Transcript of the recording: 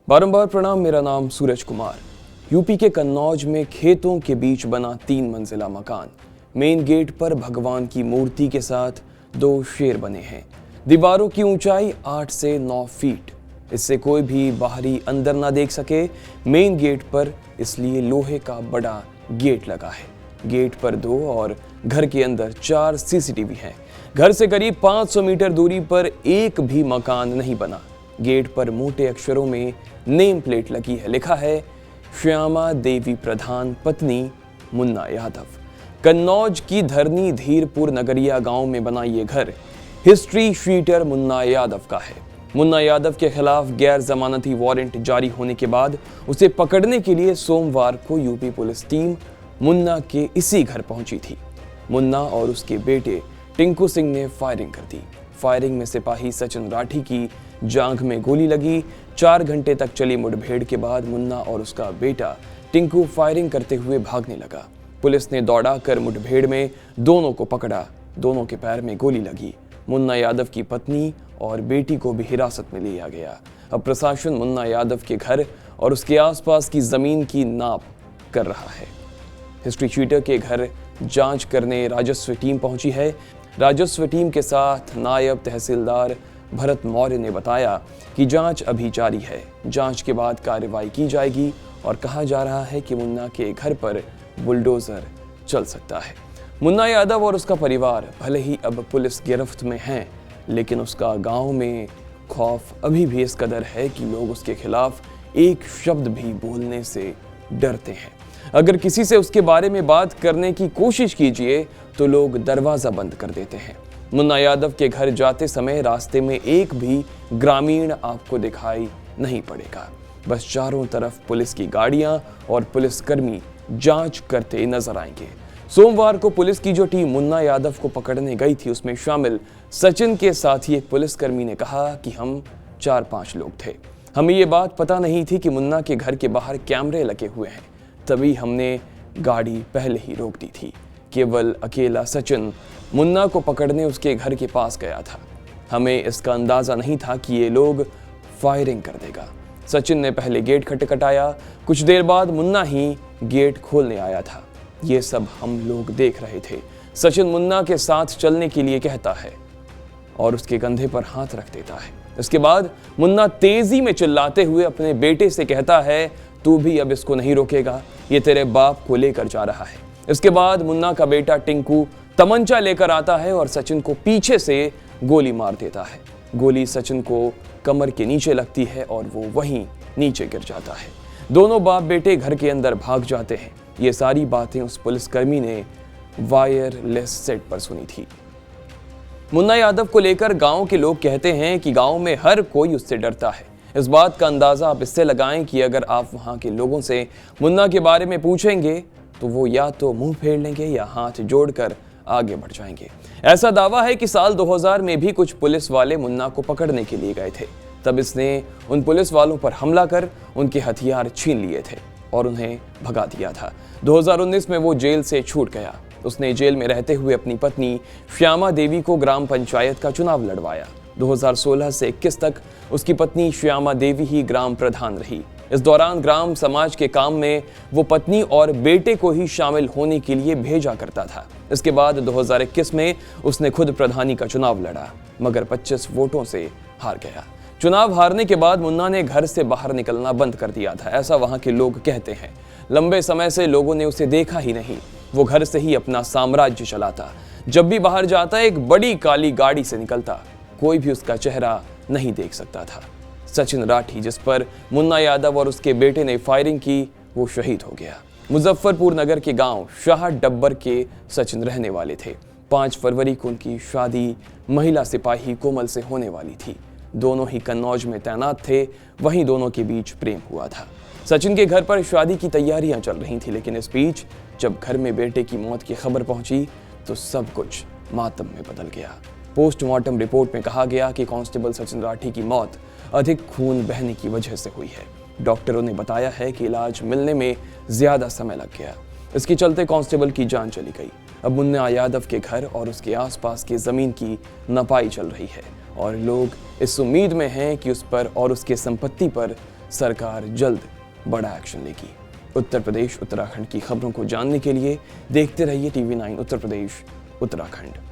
बारंबार प्रणाम। मेरा नाम सूरज कुमार। यूपी के कन्नौज में खेतों के बीच बना 3 मंजिला मकान। मेन गेट पर भगवान की मूर्ति के साथ 2 शेर बने हैं। दीवारों की ऊंचाई 8 से 9 फीट। इससे कोई भी बाहरी अंदर ना देख सके। मेन गेट पर इसलिए लोहे का बड़ा गेट लगा है। गेट पर 2 और घर के अंदर 4 सीसीटीवी हैं। घर से करीब 500 मीटर दूरी पर एक भी मकान नहीं बना। गेट पर मोटे अक्षरों में नेम प्लेट लगी है। लिखा है श्यामा देवी प्रधान पत्नी मुन्ना यादव। कन्नौज की धरनी धीरपुर नगरिया गांव में बना ये घर हिस्ट्री शीटर मुन्ना यादव का है। मुन्ना यादव के खिलाफ गैर जमानती वारंट जारी होने के बाद उसे पकड़ने के लिए सोमवार को यूपी पुलिस टीम मुन्ना के इसी घर पहुंची थी। मुन्ना और उसके बेटे टिंकू सिंह ने फायरिंग कर दी। फायरिंग में सिपाही सचिन राठी की जांघ में गोली लगी। 4 घंटे तक चली मुठभेड़ के बाद मुन्ना और उसका बेटा टिंकू फायरिंग करते हुए भागने लगा। पुलिस ने दौड़ाकर मुठभेड़ में दोनों को पकड़ा। दोनों के पैर में गोली लगी। मुन्ना यादव की पत्नी और बेटी को भी हिरासत में लिया गया। अब प्रशासन मुन्ना यादव के घर और उसके आसपास की जमीन की नाप कर रहा है। हिस्ट्री शीटर के घर जांच करने राजस्व टीम पहुंची है। राजस्व टीम के साथ नायब तहसीलदार भरत मौर्य ने बताया कि जांच अभी जारी है। जांच के बाद कार्रवाई की जाएगी और कहा जा रहा है कि मुन्ना के घर पर बुलडोजर चल सकता है। मुन्ना यादव और उसका परिवार भले ही अब पुलिस गिरफ्त में हैं, लेकिन उसका गांव में खौफ अभी भी इस कदर है कि लोग उसके खिलाफ एक शब्द भी बोलने से डरते हैं। अगर किसी से उसके बारे में बात करने की कोशिश कीजिए तो लोग दरवाजा बंद कर देते हैं। मुन्ना यादव के घर जाते समय रास्ते में एक भी ग्रामीण आपको दिखाई नहीं पड़ेगा। बस चारों तरफ पुलिस की गाड़ियां और पुलिसकर्मी जांच करते नजर आएंगे। सोमवार को पुलिस की जो टीम मुन्ना यादव को पकड़ने गई थी, उसमें शामिल सचिन के साथ ही एक पुलिसकर्मी ने कहा कि हम 4-5 लोग थे। हमें ये बात पता नहीं थी कि मुन्ना के घर के बाहर कैमरे लगे हुए हैं, तभी हमने गाड़ी पहले ही रोक दी थी। केवल अकेला सचिन मुन्ना को पकड़ने उसके घर के पास गया था। हमें इसका अंदाजा नहीं था कि ये लोग फायरिंग कर देगा। सचिन ने पहले गेट खटखटाया। कुछ देर बाद मुन्ना ही गेट खोलने आया था। ये सब हम लोग देख रहे थे। सचिन मुन्ना के साथ चलने के लिए कहता है और उसके कंधे पर हाथ रख देता है। इसके बाद मुन्ना तेजी में चिल्लाते हुए अपने बेटे से कहता है, तू भी अब इसको नहीं रोकेगा, ये तेरे बाप को लेकर जा रहा है। इसके बाद मुन्ना का बेटा टिंकू तमंचा लेकर आता है और सचिन को पीछे से गोली मार देता है। गोली सचिन को कमर के नीचे लगती है और वो वहीं नीचे गिर जाता है। दोनों बाप बेटे घर के अंदर भाग जाते हैं। ये सारी बातें उस पुलिसकर्मी ने वायरलेस सेट पर सुनी थी। मुन्ना यादव को लेकर गांव के लोग कहते हैं कि गांव में हर कोई उससे डरता है। इस बात का अंदाजा आप इससे लगाएं कि अगर आप वहां के लोगों से मुन्ना के बारे में पूछेंगे तो वो या तो मुंह फेर लेंगे या हाथ जोड़कर आगे बढ़ जाएंगे। ऐसा दावा है कि साल 2000 में भी कुछ पुलिस वाले मुन्ना को पकड़ने के लिए गए थे। तब इसने उन पुलिस वालों पर हमला कर उनके हथियार छीन लिए थे और उन्हें भगा दिया था। 2019 में वो जेल से छूट गया। उसने जेल में रहते हुए अपनी पत्नी श्यामा देवी को ग्राम पंचायत का चुनाव लड़वाया। 2016 से 21 तक उसकी पत्नी श्यामा देवी ही ग्राम प्रधान रही। इस दौरान ग्राम समाज के काम में वो पत्नी और बेटे को ही शामिल होने के लिए भेजा करता था। इसके बाद 2021 में उसने खुद प्रधानी का चुनाव लड़ा, मगर 25 वोटों से हार गया। चुनाव हारने के बाद मुन्ना ने घर से बाहर निकलना बंद कर दिया था, ऐसा वहां के लोग कहते हैं। लंबे समय से लोगों ने उसे देखा ही नहीं। वो घर से ही अपना साम्राज्य चलाता। जब भी बाहर जाता एक बड़ी काली गाड़ी से निकलता। कोई भी उसका चेहरा नहीं देख सकता था। सचिन राठी, जिस पर मुन्ना यादव और उसके बेटे ने फायरिंग की, वो शहीद हो गया। मुजफ्फरपुर नगर के गांव शाह डब्बर के सचिन रहने वाले थे। 5 फरवरी को उनकी शादी महिला सिपाही कोमल से होने वाली थी। दोनों ही कन्नौज में तैनात थे। वहीं दोनों के बीच प्रेम हुआ था। सचिन के घर पर शादी की तैयारियां चल रही थी, लेकिन इस बीच जब घर में बेटे की मौत की खबर पहुंची तो सब कुछ मातम में बदल गया। पोस्टमार्टम रिपोर्ट में कहा गया कि कांस्टेबल सचिन राठी की मौत अधिक खून बहने की वजह से हुई है। डॉक्टरों ने बताया है कि इलाज मिलने में ज्यादा समय लग गया। इसके चलते कांस्टेबल की जान चली गई। अब मुन्ना यादव के घर और उसके आसपास की जमीन की नपाई चल रही है और लोग इस उम्मीद में हैं कि उस पर और उसके संपत्ति पर सरकार जल्द बड़ा एक्शन लेगी। उत्तर प्रदेश उत्तराखंड की खबरों को जानने के लिए देखते रहिए TV9 उत्तर प्रदेश उत्तराखंड।